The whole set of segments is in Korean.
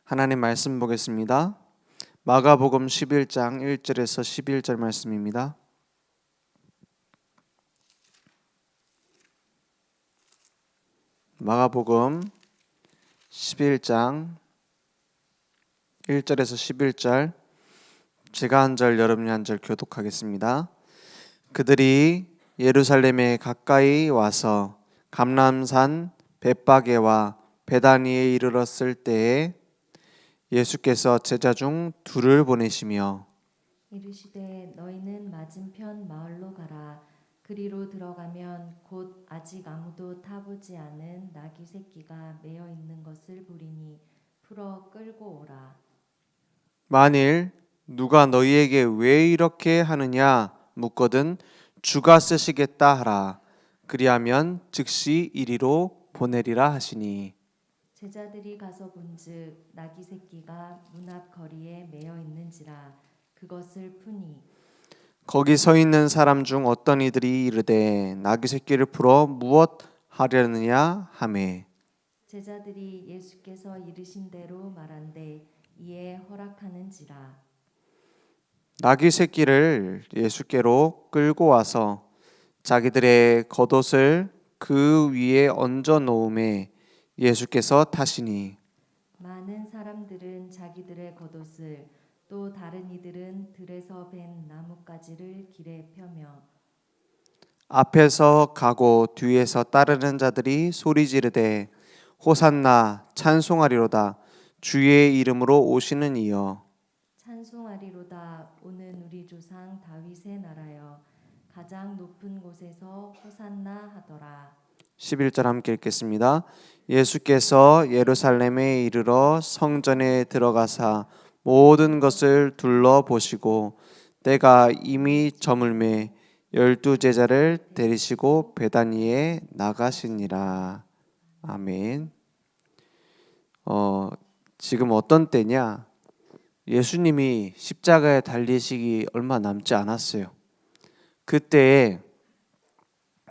하나님 말씀 보겠습니다. 마가복음 11장 1절에서 11절 말씀입니다. 마가복음 11장 1절에서 11절, 제가 한 절 여러분이 한 절 교독하겠습니다. 그들이 예루살렘에 가까이 와서 감람산 벳바게와 베다니에 이르렀을 때에 예수께서 제자 중 둘을 보내시며 이르시되 너희는 맞은편 마을로 가라. 그리로 들어가면 곧 아직 아무도 타보지 않은 나귀 새끼가 매어 있는 것을 보리니 풀어 끌고 오라. 만일 누가 너희에게 왜 이렇게 하느냐 묻거든 주가 쓰시겠다 하라. 그리하면 즉시 이리로 보내리라 하시니 제자들이 가서 본즉 나귀 새끼가 문 앞 거리에 매어 있는지라. 그것을 푸니 거기 서 있는 사람 중 어떤 이들이 이르되 나귀 새끼를 풀어 무엇 하려느냐 하매 제자들이 예수께서 이르신 대로 말한대 이에 허락하는지라. 나귀 새끼를 예수께로 끌고 와서 자기들의 겉옷을 그 위에 얹어 놓음에 예수께서 타시니 많은 사람들은 자기들의 겉옷을 또 다른 이들은 들에서 벤 나뭇가지를 길에 펴며 앞에서 가고 뒤에서 따르는 자들이 소리 지르되 호산나 찬송하리로다 주의 이름으로 오시는 이여 찬송하리로다 오는 우리 조상 다윗의 나라여 가장 높은 곳에서 호산나 하더라. 11절 함께 읽겠습니다. 예수께서 예루살렘에 이르러 성전에 들어가사 모든 것을 둘러보시고 때가 이미 저물매 12제자를 데리시고 베다니에 나가시니라. 아멘. 지금 어떤 때냐? 예수님이 십자가에 달리시기 얼마 남지 않았어요. 그때에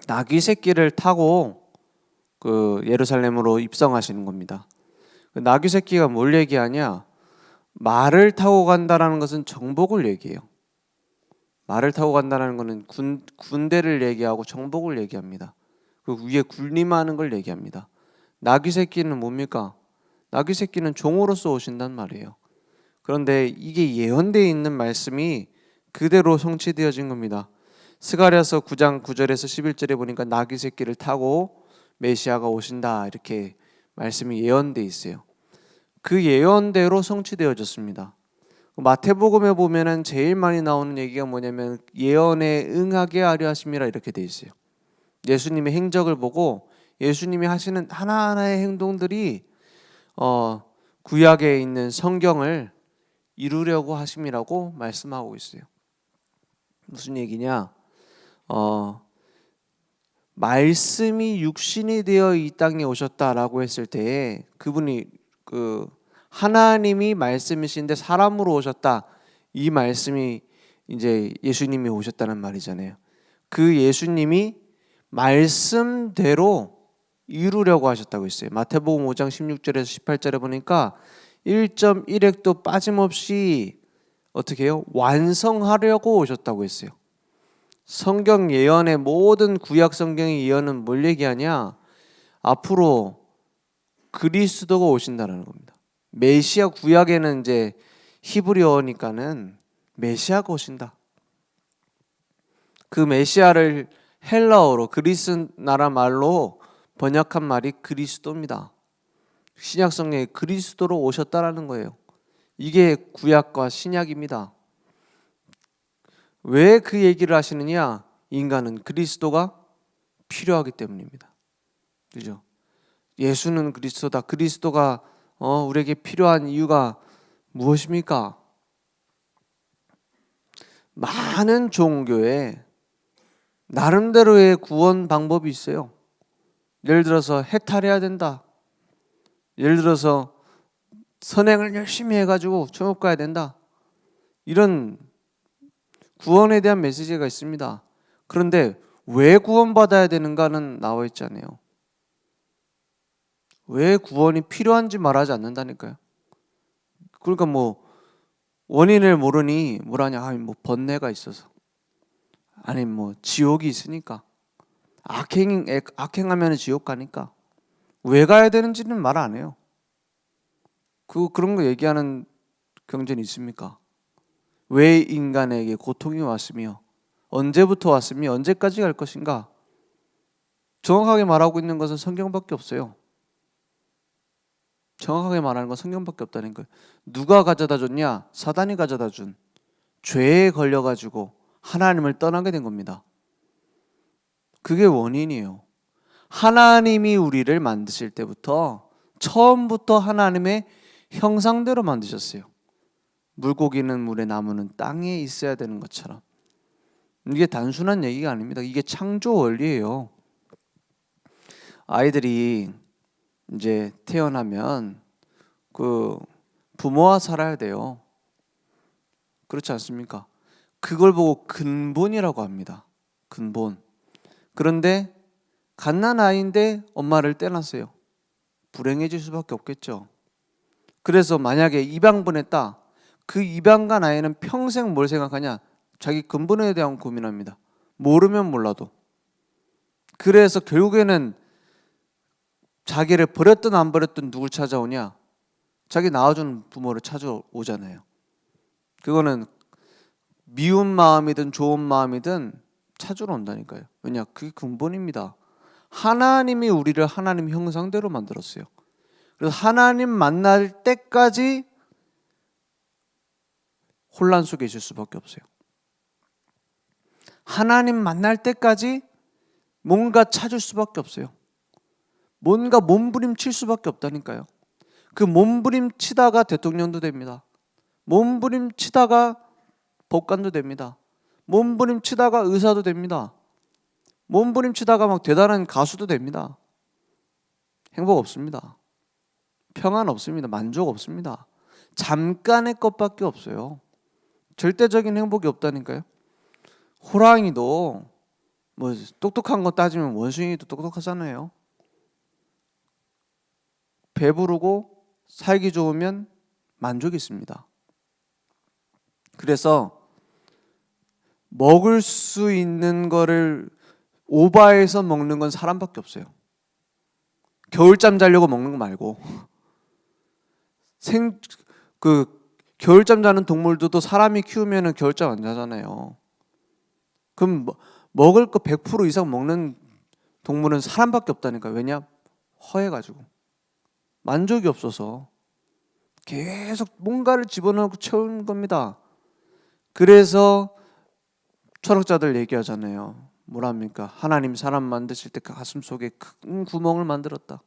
나귀 새끼를 타고 그 예루살렘으로 입성하시는 겁니다. 그 나귀 새끼가 뭘 얘기하냐? 말을 타고 간다라는 것은 정복을 얘기해요. 말을 타고 간다는 것은 군대를 얘기하고 정복을 얘기합니다. 그 위에 군림하는 걸 얘기합니다. 나귀 새끼는 뭡니까? 나귀 새끼는 종으로서 오신단 말이에요. 그런데 이게 예언되어 있는 말씀이 그대로 성취되어진 겁니다. 스가랴서 9장 9절에서 11절에 보니까 나귀 새끼를 타고 메시아가 오신다 이렇게 말씀이 예언되어 있어요. 그 예언대로 성취되어졌습니다. 마태복음에 보면은 제일 많이 나오는 얘기가 뭐냐면 예언에 응하게 하려 하심이라 이렇게 돼 있어요. 예수님의 행적을 보고 예수님이 하시는 하나하나의 행동들이 구약에 있는 성경을 이루려고 하심이라고 말씀하고 있어요. 무슨 얘기냐? 말씀이 육신이 되어 이 땅에 오셨다라고 했을 때 그분이 하나님이 말씀이신데 사람으로 오셨다. 이 말씀이 이제 예수님이 오셨다는 말이잖아요. 그 예수님이 말씀대로 이루려고 하셨다고 했어요. 마태복음 5장 16절에서 18절에 보니까 1.1획도 빠짐없이 어떻게 해요? 완성하려고 오셨다고 했어요. 성경 예언의 모든 구약 성경의 예언은 뭘 얘기하냐? 앞으로 그리스도가 오신다는 겁니다. 메시아 구약에는 이제 히브리어니까는 메시아가 오신다. 그 메시아를 헬라어로 그리스 나라 말로 번역한 말이 그리스도입니다. 신약 성경에 그리스도로 오셨다라는 거예요. 이게 구약과 신약입니다. 왜 그 얘기를 하시느냐? 인간은 그리스도가 필요하기 때문입니다. 그죠? 예수는 그리스도다. 그리스도가 우리에게 필요한 이유가 무엇입니까? 많은 종교에 나름대로의 구원 방법이 있어요. 예를 들어서 해탈해야 된다. 예를 들어서 선행을 열심히 해가지고 천국 가야 된다. 이런 구원에 대한 메시지가 있습니다. 그런데 왜 구원받아야 되는가는 나와 있잖아요. 왜 구원이 필요한지 말하지 않는다니까요. 그러니까 뭐 원인을 모르니 뭐라냐, 뭐 번뇌가 있어서, 아니 뭐 지옥이 있으니까, 악행하면 지옥 가니까 왜 가야 되는지는 말 안 해요. 그런 거 얘기하는 경전이 있습니까? 왜 인간에게 고통이 왔으며 언제부터 왔으며 언제까지 갈 것인가? 정확하게 말하고 있는 것은 성경밖에 없어요. 정확하게 말하는 건 성경밖에 없다는 거예요. 누가 가져다 줬냐? 사단이 가져다 준 죄에 걸려가지고 하나님을 떠나게 된 겁니다. 그게 원인이에요. 하나님이 우리를 만드실 때부터 처음부터 하나님의 형상대로 만드셨어요. 물고기는 물에, 나무는 땅에 있어야 되는 것처럼. 이게 단순한 얘기가 아닙니다. 이게 창조 원리예요. 아이들이 이제 태어나면 그 부모와 살아야 돼요. 그렇지 않습니까? 그걸 보고 근본이라고 합니다. 근본. 그런데 갓난아이인데 엄마를 떼놨어요. 불행해질 수밖에 없겠죠. 그래서 만약에 입양 보냈다. 그 입양 간 아이는 평생 뭘 생각하냐? 자기 근본에 대한 고민합니다. 모르면 몰라도. 그래서 결국에는 자기를 버렸든 안 버렸든 누굴 찾아오냐? 자기 낳아준 부모를 찾아오잖아요. 그거는 미운 마음이든 좋은 마음이든 찾으러 온다니까요. 왜냐? 그게 근본입니다. 하나님이 우리를 하나님 형상대로 만들었어요. 그래서 하나님 만날 때까지 혼란 속에 있을 수밖에 없어요. 하나님 만날 때까지 뭔가 찾을 수밖에 없어요. 뭔가 몸부림칠 수밖에 없다니까요. 그 몸부림치다가 대통령도 됩니다. 몸부림치다가 법관도 됩니다. 몸부림치다가 의사도 됩니다. 몸부림치다가 막 대단한 가수도 됩니다. 행복 없습니다. 평안 없습니다. 만족 없습니다. 잠깐의 것밖에 없어요. 절대적인 행복이 없다니까요. 호랑이도 뭐 똑똑한 거 따지면 원숭이도 똑똑하잖아요. 배부르고 살기 좋으면 만족이 있습니다. 그래서 먹을 수 있는 거를 오바해서 먹는 건 사람밖에 없어요. 겨울잠 자려고 먹는 거 말고 겨울잠 자는 동물들도 사람이 키우면 겨울잠 안 자잖아요. 그럼 먹을 거 100% 이상 먹는 동물은 사람밖에 없다니까. 왜냐? 허해가지고 만족이 없어서 계속 뭔가를 집어넣고 채우는 겁니다. 그래서 철학자들 얘기하잖아요. 뭐랍니까? 하나님 사람 만드실 때 가슴 속에 큰 구멍을 만들었다.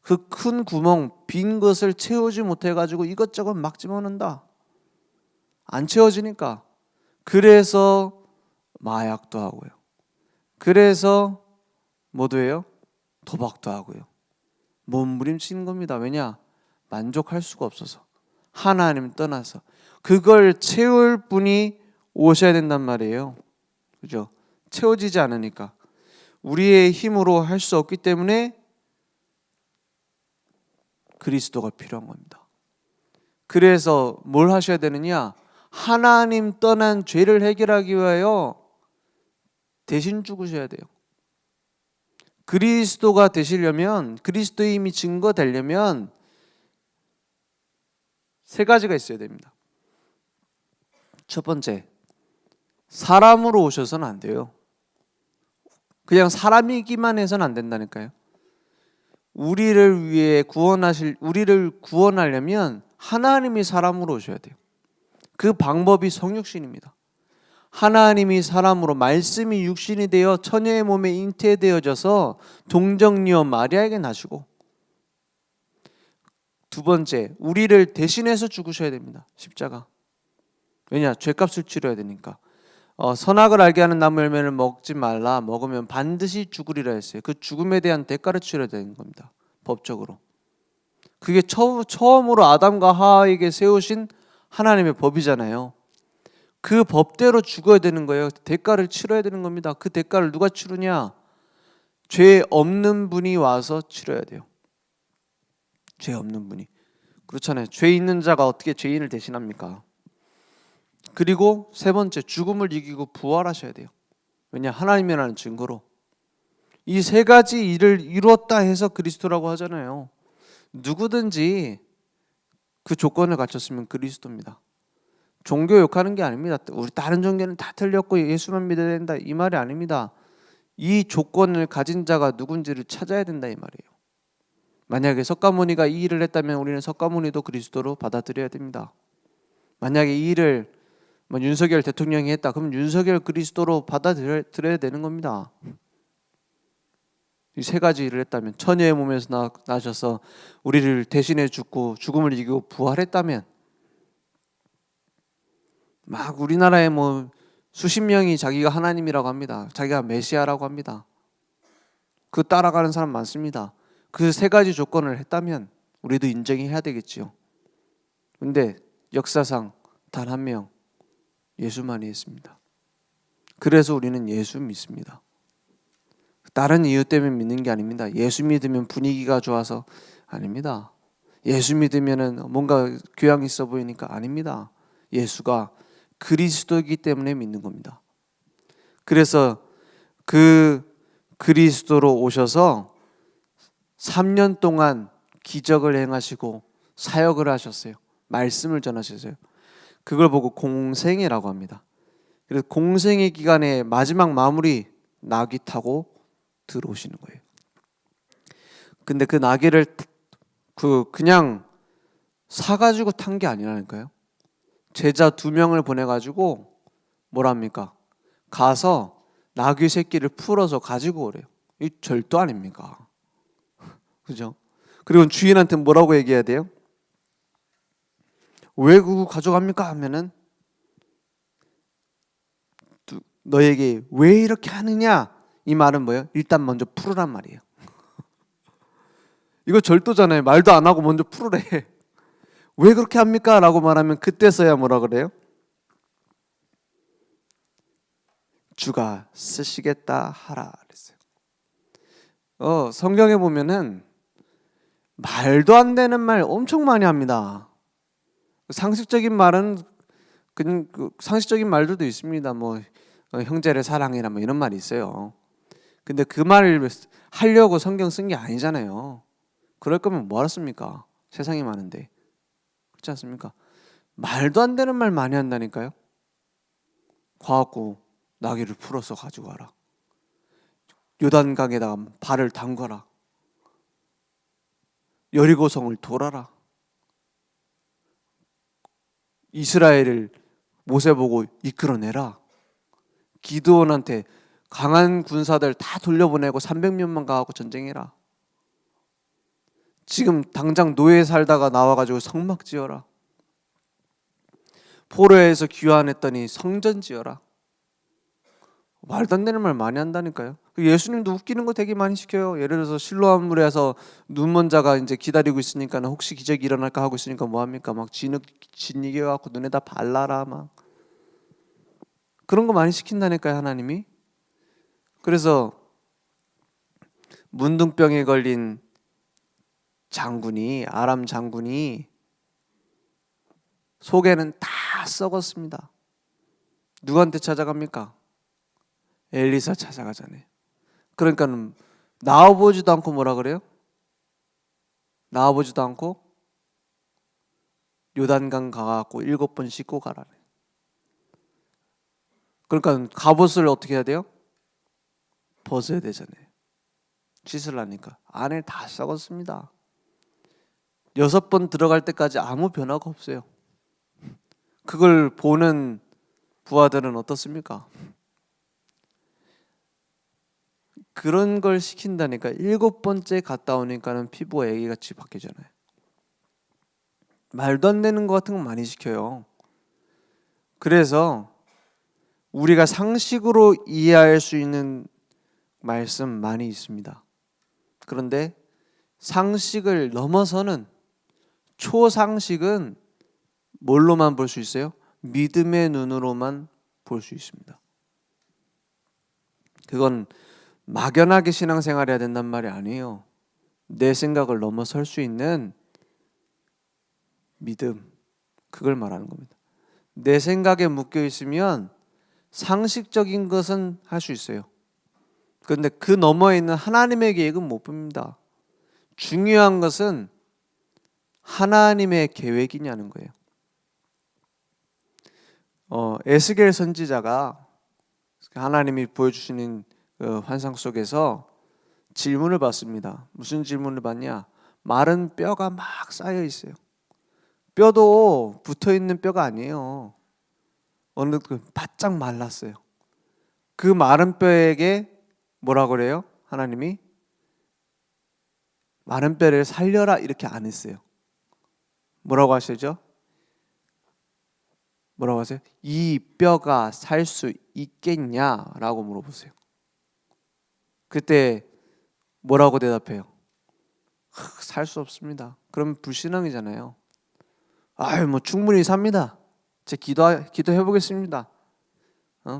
그 큰 구멍, 빈 것을 채우지 못해가지고 이것저것 막 집어넣는다. 안 채워지니까. 그래서 마약도 하고요. 그래서 뭐도 해요? 도박도 하고요. 몸부림치는 겁니다. 왜냐? 만족할 수가 없어서. 하나님 떠나서. 그걸 채울 분이 오셔야 된단 말이에요. 그죠? 채워지지 않으니까. 우리의 힘으로 할 수 없기 때문에 그리스도가 필요한 겁니다. 그래서 뭘 하셔야 되느냐? 하나님 떠난 죄를 해결하기 위하여 대신 죽으셔야 돼요. 그리스도가 되시려면, 그리스도의 힘이 증거되려면 세 가지가 있어야 됩니다. 첫 번째, 사람으로 오셔서는 안 돼요. 그냥 사람이기만 해서는 안 된다니까요. 우리를 구원하려면 하나님이 사람으로 오셔야 돼요. 그 방법이 성육신입니다. 하나님이 사람으로, 말씀이 육신이 되어 처녀의 몸에 잉태되어져서 동정녀 마리아에게 나시고, 두 번째, 우리를 대신해서 죽으셔야 됩니다. 십자가. 왜냐? 죄값을 치러야 되니까. 선악을 알게 하는 나무 열매를 먹지 말라. 먹으면 반드시 죽으리라 했어요. 그 죽음에 대한 대가를 치러야 되는 겁니다. 법적으로. 그게 처음으로 아담과 하와에게 세우신 하나님의 법이잖아요. 그 법대로 죽어야 되는 거예요. 대가를 치러야 되는 겁니다. 그 대가를 누가 치르냐? 죄 없는 분이 와서 치러야 돼요. 죄 없는 분이. 그렇잖아요. 죄 있는 자가 어떻게 죄인을 대신합니까? 그리고 세 번째, 죽음을 이기고 부활하셔야 돼요. 왜냐? 하나님이라는 증거로. 이 세 가지 일을 이루었다 해서 그리스도라고 하잖아요. 누구든지 그 조건을 갖췄으면 그리스도입니다. 종교 욕하는 게 아닙니다. 우리 다른 종교는 다 틀렸고 예수만 믿어야 된다, 이 말이 아닙니다. 이 조건을 가진 자가 누군지를 찾아야 된다, 이 말이에요. 만약에 석가모니가 이 일을 했다면 우리는 석가모니도 그리스도로 받아들여야 됩니다. 만약에 이 일을 윤석열 대통령이 했다, 그럼 윤석열 그리스도로 받아들여야 되는 겁니다. 이 세 가지 일을 했다면, 처녀의 몸에서 나셔서 우리를 대신해 죽고 죽음을 이기고 부활했다면, 막 우리나라에 수십 명이 자기가 하나님이라고 합니다. 자기가 메시아라고 합니다. 그 따라가는 사람 많습니다. 그 세 가지 조건을 했다면 우리도 인정해야 되겠지요. 근데 역사상 단 한 명, 예수만이 했습니다. 그래서 우리는 예수 믿습니다. 다른 이유 때문에 믿는 게 아닙니다. 예수 믿으면 분위기가 좋아서 아닙니다. 예수 믿으면 뭔가 교양 있어 보이니까 아닙니다. 예수가 그리스도이기 때문에 믿는 겁니다. 그래서 그 그리스도로 오셔서 3년 동안 기적을 행하시고 사역을 하셨어요. 말씀을 전하셨어요. 그걸 보고 공생애라고 합니다. 그래서 공생애 기간의 마지막 마무리, 나귀 타고 들어오시는 거예요. 근데 그 나귀를 그냥 사가지고 탄 게 아니라니까요. 제자 2명을 보내가지고 뭐랍니까? 가서 나귀 새끼를 풀어서 가지고 오래요. 이 절도 아닙니까? 그죠? 그리고 주인한테 뭐라고 얘기해야 돼요? 왜 그거 가져갑니까? 하면은 너에게 왜 이렇게 하느냐? 이 말은 뭐예요? 일단 먼저 풀으란 말이에요. 이거 절도잖아요. 말도 안 하고 먼저 풀으래. 왜 그렇게 합니까? 라고 말하면 그때서야 뭐라 그래요? 주가 쓰시겠다 하라 그랬어요. 성경에 보면은 말도 안 되는 말 엄청 많이 합니다. 상식적인 말은 그냥 상식적인 말들도 있습니다. 형제를 사랑해라 이런 말이 있어요. 근데 그 말을 하려고 성경 쓴 게 아니잖아요. 그럴 거면 뭐 하겠습니까? 세상이 많은데. 그렇지 않습니까? 말도 안 되는 말 많이 한다니까요. 가갖고 나귀를 풀어서 가지고 와라. 요단강에다가 발을 담궈라. 여리고성을 돌아라. 이스라엘을 모세 보고 이끌어내라. 기드온한테 강한 군사들 다 돌려보내고 300명만 가갖고 전쟁해라. 지금 당장 노예 살다가 나와가지고 성막 지어라. 포로에서 귀환했더니 성전 지어라. 말도 안 되는 말 많이 한다니까요. 예수님도 웃기는 거 되게 많이 시켜요. 예를 들어서 실로암 물에서 눈먼 자가 이제 기다리고 있으니까 혹시 기적이 일어날까 하고 있으니까 뭐 합니까? 막 진이겨 갖고 눈에다 발라라 막 그런 거 많이 시킨다니까요, 하나님이. 그래서 문둥병에 걸린 장군이, 아람 장군이 속에는 다 썩었습니다. 누구한테 찾아갑니까? 엘리사 찾아가잖아요. 그러니까 나와보지도 않고 뭐라 그래요? 나와보지도 않고 요단강 가갖고 7번 씻고 가라래. 그러니까 갑옷을 어떻게 해야 돼요? 벗어야 되잖아요. 씻으려니까. 안에 다 썩었습니다. 6번 들어갈 때까지 아무 변화가 없어요. 그걸 보는 부하들은 어떻습니까? 그런 걸 시킨다니까. 7번째 갔다 오니까는 피부가 애기같이 바뀌잖아요. 말도 안 되는 것 같은 거 많이 시켜요. 그래서 우리가 상식으로 이해할 수 있는 말씀 많이 있습니다. 그런데 상식을 넘어서는 초상식은 뭘로만 볼 수 있어요? 믿음의 눈으로만 볼 수 있습니다. 그건 막연하게 신앙생활해야 된단 말이 아니에요. 내 생각을 넘어설 수 있는 믿음, 그걸 말하는 겁니다. 내 생각에 묶여 있으면 상식적인 것은 할 수 있어요. 그런데 그 너머에 있는 하나님의 계획은 못 봅니다. 중요한 것은 하나님의 계획이냐는 거예요. 에스겔 선지자가 하나님이 보여주시는 그 환상 속에서 질문을 받습니다. 무슨 질문을 받냐? 마른 뼈가 막 쌓여 있어요. 뼈도 붙어 있는 뼈가 아니에요. 어느 바짝 말랐어요. 그 마른 뼈에게 뭐라고 그래요? 하나님이 마른 뼈를 살려라 이렇게 안 했어요. 뭐라고 하시죠? 뭐라고 하세요? 이 뼈가 살 수 있겠냐라고 물어보세요. 그때 뭐라고 대답해요? 살 수 없습니다. 그럼 불신앙이잖아요. 아유, 뭐 충분히 삽니다. 제 기도해 보겠습니다.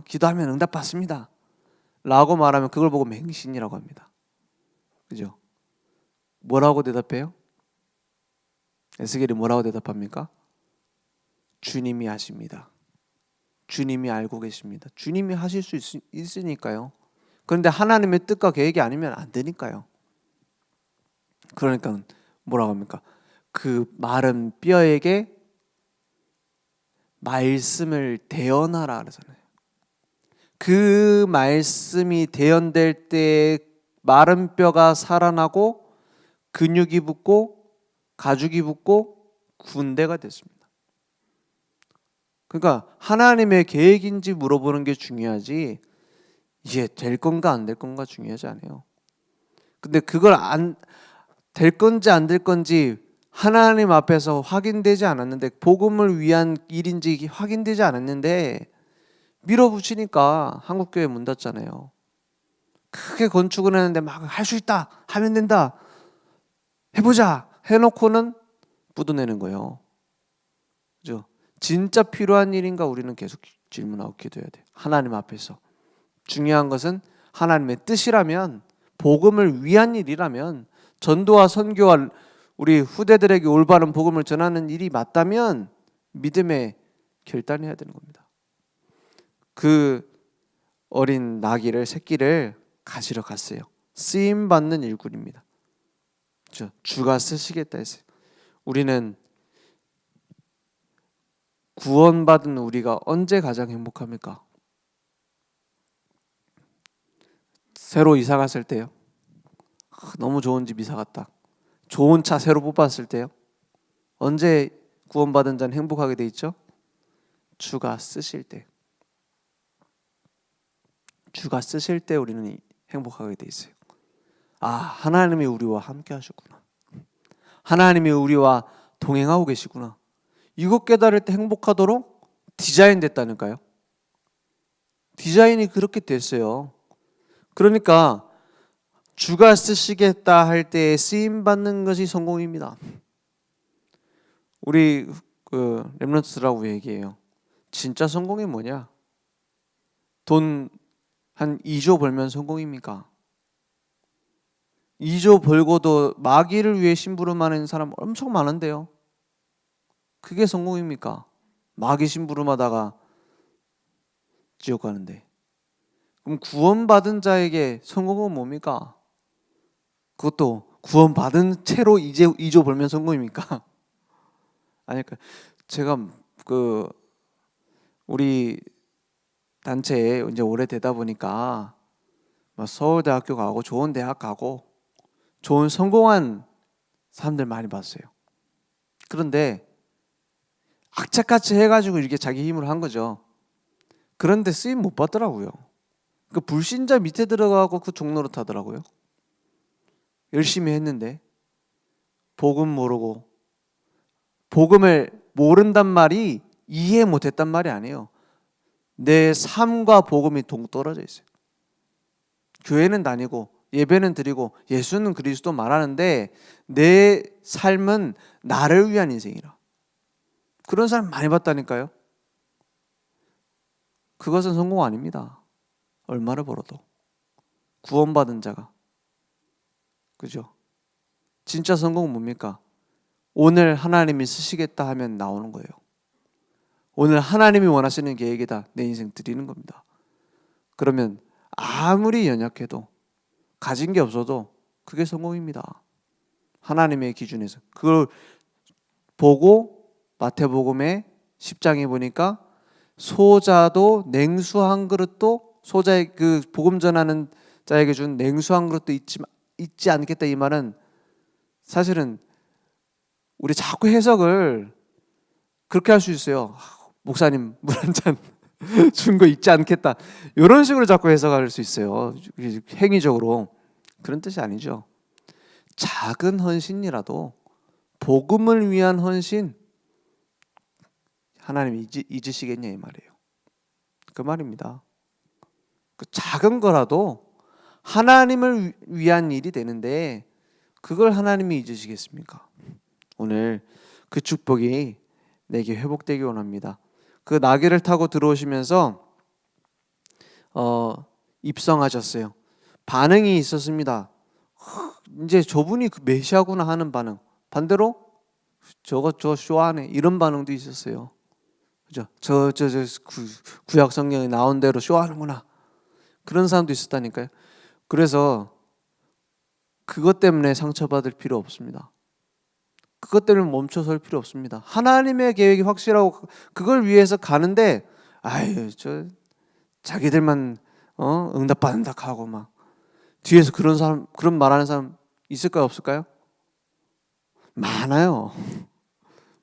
기도하면 응답 받습니다. 라고 말하면 그걸 보고 맹신이라고 합니다. 그죠? 뭐라고 대답해요? 에스겔이 뭐라고 대답합니까? 주님이 아십니다. 주님이 알고 계십니다. 주님이 하실 수 있으니까요. 그런데 하나님의 뜻과 계획이 아니면 안 되니까요. 그러니까 뭐라고 합니까? 그 마른 뼈에게 말씀을 대언하라 그러잖아요. 그 말씀이 대언될 때 마른 뼈가 살아나고 근육이 붙고 가죽이 붙고 군대가 됐습니다. 그러니까 하나님의 계획인지 물어보는 게 중요하지 이게 될 건가 안 될 건가 중요하지 않아요. 근데 그걸 될 건지 안 될 건지 하나님 앞에서 확인되지 않았는데 복음을 위한 일인지 확인되지 않았는데 밀어붙이니까 한국교회 문 닫잖아요. 크게 건축을 했는데 막 할 수 있다 하면 된다 해보자 해놓고는 묻어내는 거예요. 그죠? 진짜 필요한 일인가 우리는 계속 질문하고 기도해야 돼요. 하나님 앞에서. 중요한 것은 하나님의 뜻이라면 복음을 위한 일이라면 전도와 선교와 우리 후대들에게 올바른 복음을 전하는 일이 맞다면 믿음에 결단해야 되는 겁니다. 그 어린 나귀를 새끼를 가지러 갔어요. 쓰임 받는 일꾼입니다. 주가 쓰시겠다 했어요. 우리는 구원받은 우리가 언제 가장 행복합니까? 새로 이사 갔을 때요. 너무 좋은 집 이사 갔다. 좋은 차 새로 뽑았을 때요. 언제 구원받은 자는 행복하게 돼 있죠? 주가 쓰실 때. 주가 쓰실 때 우리는 행복하게 돼 있어요. 아, 하나님이 우리와 함께 하셨구나. 하나님이 우리와 동행하고 계시구나. 이것 깨달을 때 행복하도록 디자인 됐다니까요. 디자인이 그렇게 됐어요. 그러니까 주가 쓰시겠다 할 때 쓰임 받는 것이 성공입니다. 우리 렘넌트라고 얘기해요. 진짜 성공이 뭐냐? 돈 한 2조 벌면 성공입니까? 2조 벌고도 마귀를 위해 심부름하는 사람 엄청 많은데요. 그게 성공입니까? 마귀 심부름하다가 지옥 가는데. 그럼 구원받은 자에게 성공은 뭡니까? 그것도 구원받은 채로 이제 2조 벌면 성공입니까? 아니까 제가 우리 단체에 이제 오래되다 보니까 서울대학교 가고 좋은 대학 가고 좋은 성공한 사람들 많이 봤어요. 그런데 악착같이 해가지고 이렇게 자기 힘으로 한 거죠. 그런데 쓰임 못 받더라고요. 그 불신자 밑에 들어가고 그 종로로 타더라고요. 열심히 했는데 복음 모르고 복음을 모른단 말이 이해 못했단 말이 아니에요. 내 삶과 복음이 동떨어져 있어요. 교회는 다니고 예배는 드리고 예수는 그리스도 말하는데 내 삶은 나를 위한 인생이라. 그런 사람 많이 봤다니까요. 그것은 성공 아닙니다. 얼마를 벌어도 구원받은 자가. 그죠? 진짜 성공은 뭡니까? 오늘 하나님이 쓰시겠다 하면 나오는 거예요. 오늘 하나님이 원하시는 계획이다. 내 인생 드리는 겁니다. 그러면 아무리 연약해도 가진 게 없어도 그게 성공입니다. 하나님의 기준에서. 그걸 보고 마태복음의 10장에 보니까 소자도 냉수 한 그릇도 소자의 그 복음 전하는 자에게 준 냉수 한 그릇도 잊지 않겠다 이 말은 사실은 우리 자꾸 해석을 그렇게 할 수 있어요. 목사님 물 한 잔 준 거 잊지 않겠다. 이런 식으로 자꾸 해석할 수 있어요. 행위적으로. 그런 뜻이 아니죠. 작은 헌신이라도 복음을 위한 헌신 하나님이 잊으시겠냐 이 말이에요. 그 말입니다. 그 작은 거라도 하나님을 위한 일이 되는데 그걸 하나님이 잊으시겠습니까? 오늘 그 축복이 내게 회복되기 원합니다. 그 나귀를 타고 들어오시면서 입성하셨어요. 반응이 있었습니다. 이제 저분이 그 메시아구나 하는 반응. 반대로 저거 쇼하네 이런 반응도 있었어요. 그죠? 저 구약 성경에 나온 대로 쇼하는구나. 그런 사람도 있었다니까요. 그래서 그것 때문에 상처받을 필요 없습니다. 그것 때문에 멈춰설 필요 없습니다. 하나님의 계획이 확실하고 그걸 위해서 가는데 아유 저 자기들만 응답받는다 하고 막 뒤에서 그런 사람 그런 말하는 사람 있을까요 없을까요? 많아요.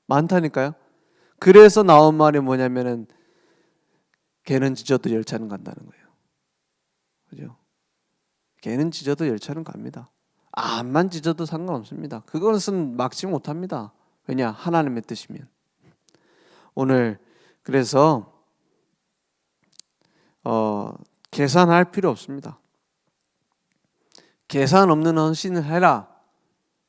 많다니까요. 그래서 나온 말이 뭐냐면은 개는 짖어도 열차는 간다는 거예요. 그죠? 개는 짖어도 열차는 갑니다. 암만 짖어도 상관없습니다. 그것은 막지 못합니다. 왜냐? 하나님의 뜻이면. 오늘 그래서 계산할 필요 없습니다. 계산 없는 헌신을 해라.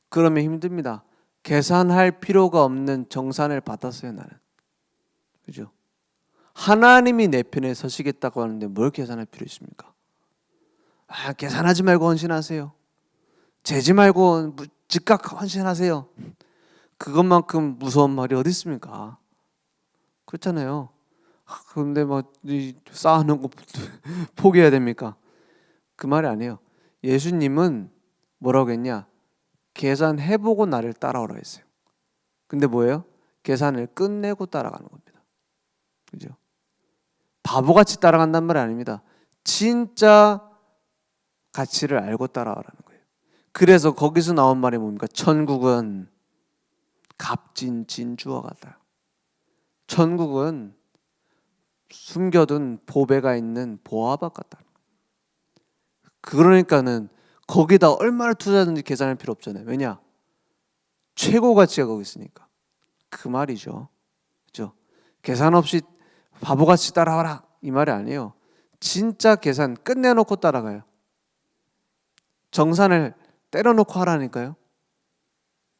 그러면 힘듭니다. 계산할 필요가 없는 정산을 받았어요 나는. 그죠? 하나님이 내 편에 서시겠다고 하는데 뭘 계산할 필요 있습니까? 계산하지 말고 헌신하세요. 재지 말고 즉각 헌신하세요. 그것만큼 무서운 말이 어디 있습니까? 그렇잖아요. 그런데 뭐 쌓아놓은 거 포기해야 됩니까? 그 말이 아니에요. 예수님은 뭐라고 했냐? 계산해보고 나를 따라오라 했어요. 근데 뭐예요? 계산을 끝내고 따라가는 겁니다. 그죠? 바보같이 따라간단 말이 아닙니다. 진짜 가치를 알고 따라가라는 거예요. 그래서 거기서 나온 말이 뭡니까? 천국은 값진 진주와 같다. 천국은 숨겨둔 보배가 있는 보화밭 같다. 그러니까는 거기다 얼마를 투자하든지 계산할 필요 없잖아요. 왜냐? 최고 가치가 거기 있으니까. 그 말이죠. 그렇죠? 계산 없이 바보같이 따라와라 이 말이 아니에요. 진짜 계산 끝내놓고 따라가요. 정산을 때려놓고 하라니까요.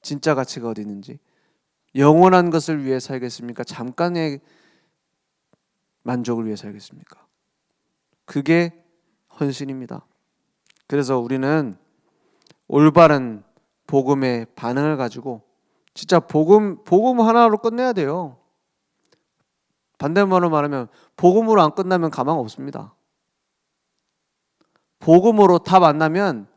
진짜 가치가 어디 있는지. 영원한 것을 위해 살겠습니까? 잠깐의 만족을 위해 살겠습니까? 그게 헌신입니다. 그래서 우리는 올바른 복음의 반응을 가지고 진짜 복음 하나로 끝내야 돼요. 반대말로 말하면 복음으로 안 끝나면 가망 없습니다. 복음으로 답 안 나면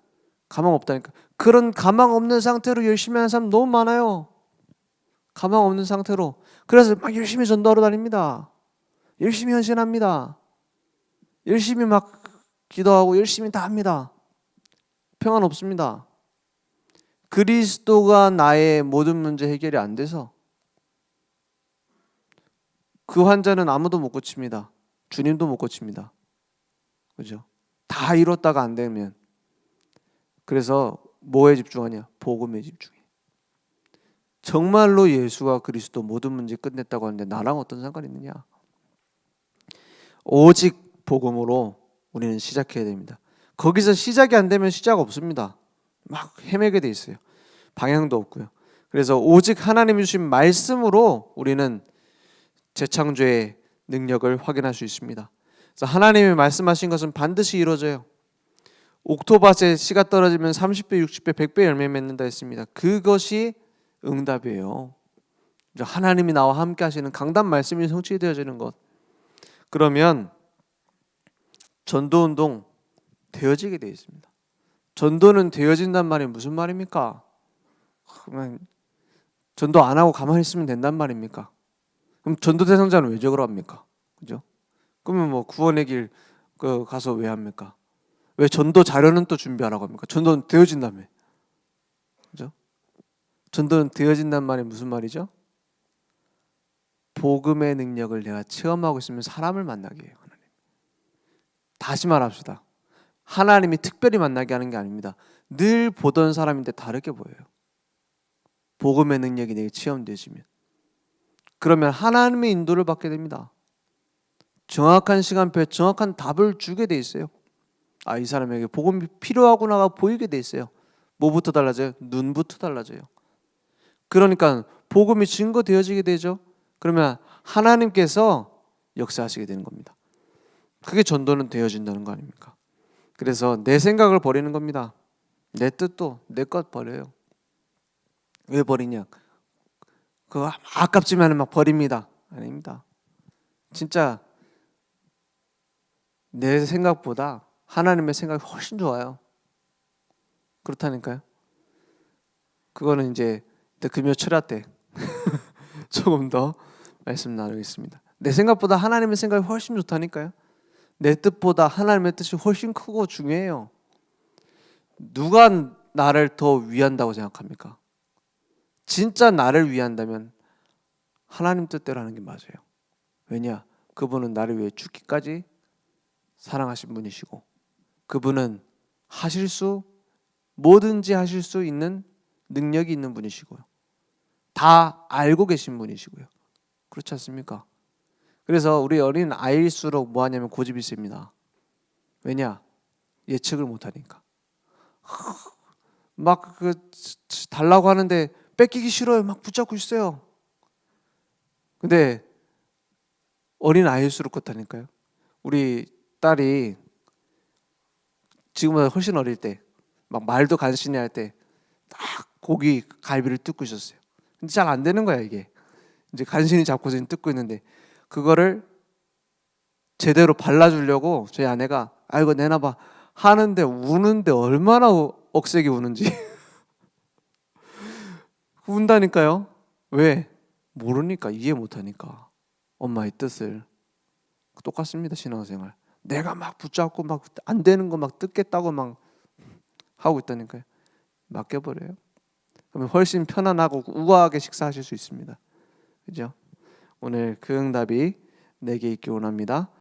가망 없다니까. 그런 가망 없는 상태로 열심히 하는 사람 너무 많아요. 가망 없는 상태로. 그래서 막 열심히 전도하러 다닙니다. 열심히 헌신합니다. 열심히 막 기도하고 열심히 다 합니다. 평안 없습니다. 그리스도가 나의 모든 문제 해결이 안 돼서 그 환자는 아무도 못 고칩니다. 주님도 못 고칩니다. 그죠? 다 이뤘다가 안 되면. 그래서 뭐에 집중하냐? 복음에 집중해. 정말로 예수가 그리스도 모든 문제 끝냈다고 하는데 나랑 어떤 상관이 있느냐? 오직 복음으로 우리는 시작해야 됩니다. 거기서 시작이 안 되면 시작 없습니다. 막 헤매게 돼 있어요. 방향도 없고요. 그래서 오직 하나님이 주신 말씀으로 우리는 재창조의 능력을 확인할 수 있습니다. 그래서 하나님이 말씀하신 것은 반드시 이루어져요. 옥토밭에 씨가 떨어지면 30배, 60배, 100배 열매 맺는다 했습니다. 그것이 응답이에요. 하나님이 나와 함께 하시는 강단 말씀이 성취되어지는 것. 그러면 전도운동 되어지게 되어 있습니다. 전도는 되어진단 말이 무슨 말입니까? 그러면 전도 안 하고 가만히 있으면 된단 말입니까? 그럼 전도 대상자는 왜 저러고 합니까? 그죠? 그러면 뭐 구원의 길 가서 왜 합니까? 왜 전도 자료는 또 준비하라고 합니까? 전도는 되어진다며. 그죠? 전도는 되어진단 말이 무슨 말이죠? 복음의 능력을 내가 체험하고 있으면 사람을 만나게 해요. 하나님. 다시 말합시다. 하나님이 특별히 만나게 하는 게 아닙니다. 늘 보던 사람인데 다르게 보여요. 복음의 능력이 내게 체험되시면. 그러면 하나님의 인도를 받게 됩니다. 정확한 시간표에 정확한 답을 주게 돼 있어요. 이 사람에게 복음이 필요하구나가 보이게 돼 있어요. 뭐부터 달라져요? 눈부터 달라져요. 그러니까 복음이 증거되어지게 되죠. 그러면 하나님께서 역사하시게 되는 겁니다. 그게 전도는 되어진다는 거 아닙니까? 그래서 내 생각을 버리는 겁니다. 내 뜻도 내 것 버려요. 왜 버리냐? 그거 아깝지만 막 버립니다. 아닙니다. 진짜 내 생각보다 하나님의 생각이 훨씬 좋아요. 그렇다니까요. 그거는 이제 금요 철야 때 조금 더 말씀 나누겠습니다. 내 생각보다 하나님의 생각이 훨씬 좋다니까요. 내 뜻보다 하나님의 뜻이 훨씬 크고 중요해요. 누가 나를 더 위한다고 생각합니까? 진짜 나를 위한다면 하나님 뜻대로 하는 게 맞아요. 왜냐? 그분은 나를 위해 죽기까지 사랑하신 분이시고 그분은 뭐든지 하실 수 있는 능력이 있는 분이시고요. 다 알고 계신 분이시고요. 그렇지 않습니까? 그래서 우리 어린 아이일수록 뭐 하냐면 고집이 셉니다. 왜냐? 예측을 못하니까. 막 달라고 하는데 뺏기기 싫어요. 막 붙잡고 있어요. 근데 어린 아이일수록 그렇다니까요. 우리 딸이 지금보다 훨씬 어릴 때 막 말도 간신히 할 때 딱 고기 갈비를 뜯고 있었어요. 근데 잘 안 되는 거야 이게. 이제 간신히 잡고서 뜯고 있는데 그거를 제대로 발라주려고 저희 아내가 이거 내놔봐 하는데 우는데 얼마나 억세게 우는지 운다니까요. 왜? 모르니까, 이해 못하니까. 엄마의 뜻을. 똑같습니다. 신앙생활. 내가 막 붙잡고 막 안 되는 거 막 뜯겠다고 막 하고 있다니까요. 맡겨버려요. 그러면 훨씬 편안하고 우아하게 식사하실 수 있습니다. 그죠? 오늘 그 응답이 내게 있기 원합니다.